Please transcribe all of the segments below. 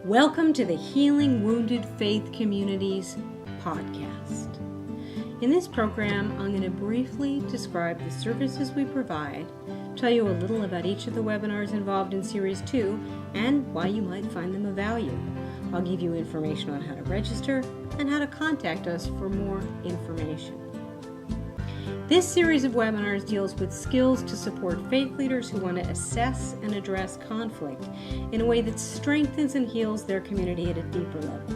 Welcome to the Healing Wounded Faith Communities podcast. In this program, I'm going to briefly describe the services we provide, tell you a little about each of the webinars involved in Series 2, and why you might find them of value. I'll give you information on how to register and how to contact us for more information. This series of webinars deals with skills to support faith leaders who want to assess and address conflict in a way that strengthens and heals their community at a deeper level.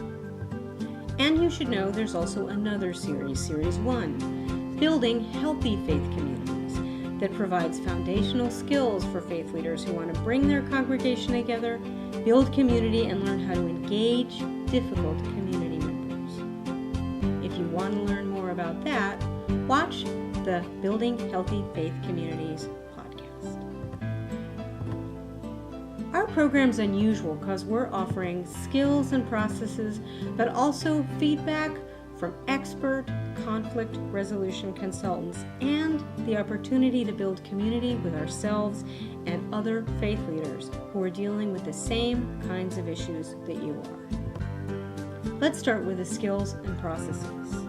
And you should know there's also another series, Series 1, Building Healthy Faith Communities, that provides foundational skills for faith leaders who want to bring their congregation together, build community, and learn how to engage difficult community members. If you want to learn more about that, watch the Building Healthy Faith Communities podcast. Our program's unusual because we're offering skills and processes, but also feedback from expert conflict resolution consultants and the opportunity to build community with ourselves and other faith leaders who are dealing with the same kinds of issues that you are. Let's start with the skills and processes.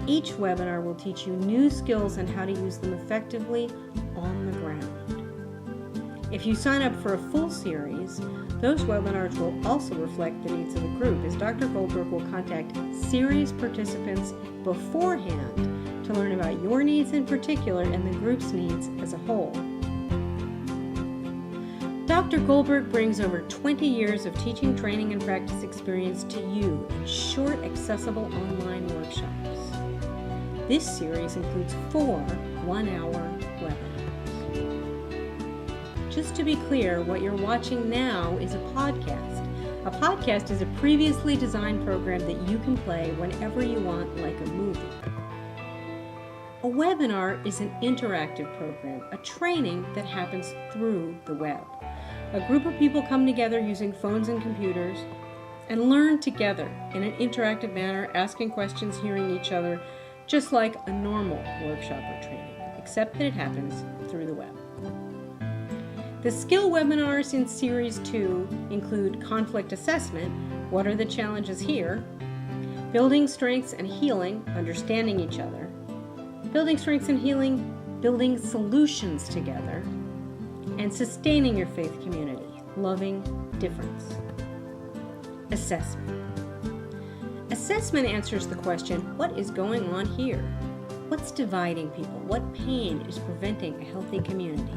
Each webinar will teach you new skills and how to use them effectively on the ground. If you sign up for a full series, those webinars will also reflect the needs of the group, as Dr. Goldberg will contact series participants beforehand to learn about your needs in particular and the group's needs as a whole. Dr. Goldberg brings over 20 years of teaching, training, and practice experience to you in short, accessible online workshops. This series includes 4 one-hour webinars. Just to be clear, what you're watching now is a podcast. A podcast is a previously designed program that you can play whenever you want, like a movie. A webinar is an interactive program, a training that happens through the web. A group of people come together using phones and computers and learn together in an interactive manner, asking questions, hearing each other, just like a normal workshop or training, except that it happens through the web. The skill webinars in Series 2 include conflict assessment, what are the challenges here, building strengths and healing, understanding each other, building strengths and healing, building solutions together, and sustaining your faith community, loving difference. Assessment. Assessment answers the question, what is going on here? What's dividing people? What pain is preventing a healthy community?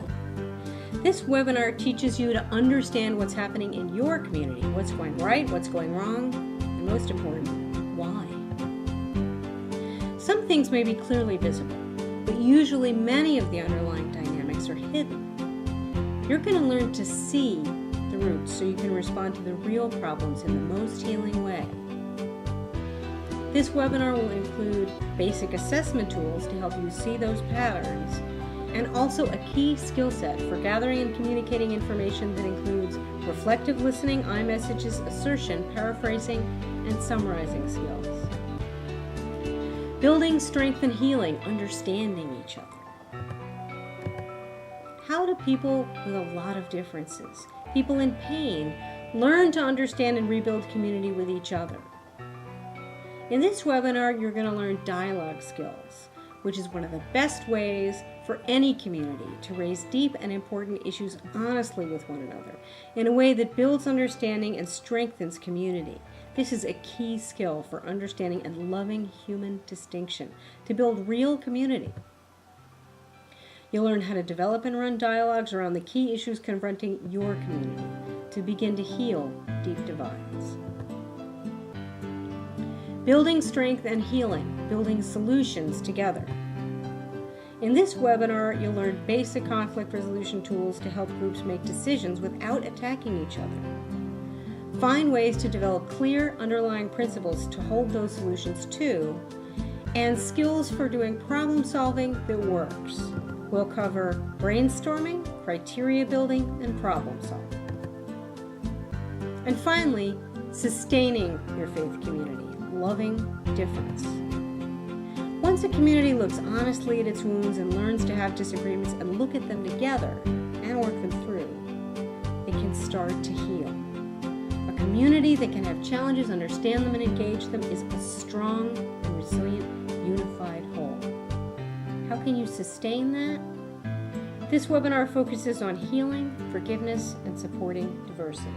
This webinar teaches you to understand what's happening in your community, what's going right, what's going wrong, and most important, why. Some things may be clearly visible, but usually many of the underlying dynamics are hidden. You're going to learn to see the roots so you can respond to the real problems in the most healing way. This webinar will include basic assessment tools to help you see those patterns, and also a key skill set for gathering and communicating information that includes reflective listening, iMessages, assertion, paraphrasing, and summarizing skills. Building strength and healing, understanding each other. How do people with a lot of differences, people in pain, learn to understand and rebuild community with each other? In this webinar, you're going to learn dialogue skills, which is one of the best ways for any community to raise deep and important issues honestly with one another in a way that builds understanding and strengthens community. This is a key skill for understanding and loving human distinction to build real community. You'll learn how to develop and run dialogues around the key issues confronting your community to begin to heal deep divides. Building strength and healing, building solutions together. In this webinar, you'll learn basic conflict resolution tools to help groups make decisions without attacking each other. Find ways to develop clear underlying principles to hold those solutions to, and skills for doing problem solving that works. We'll cover brainstorming, criteria building, and problem solving. And finally, sustaining your faith community. Loving difference. Once a community looks honestly at its wounds and learns to have disagreements and look at them together and work them through, it can start to heal. community that can have challenges, understand them, and engage them is a strong and resilient, unified whole. How can you sustain that? This webinar focuses on healing, forgiveness, and supporting diversity.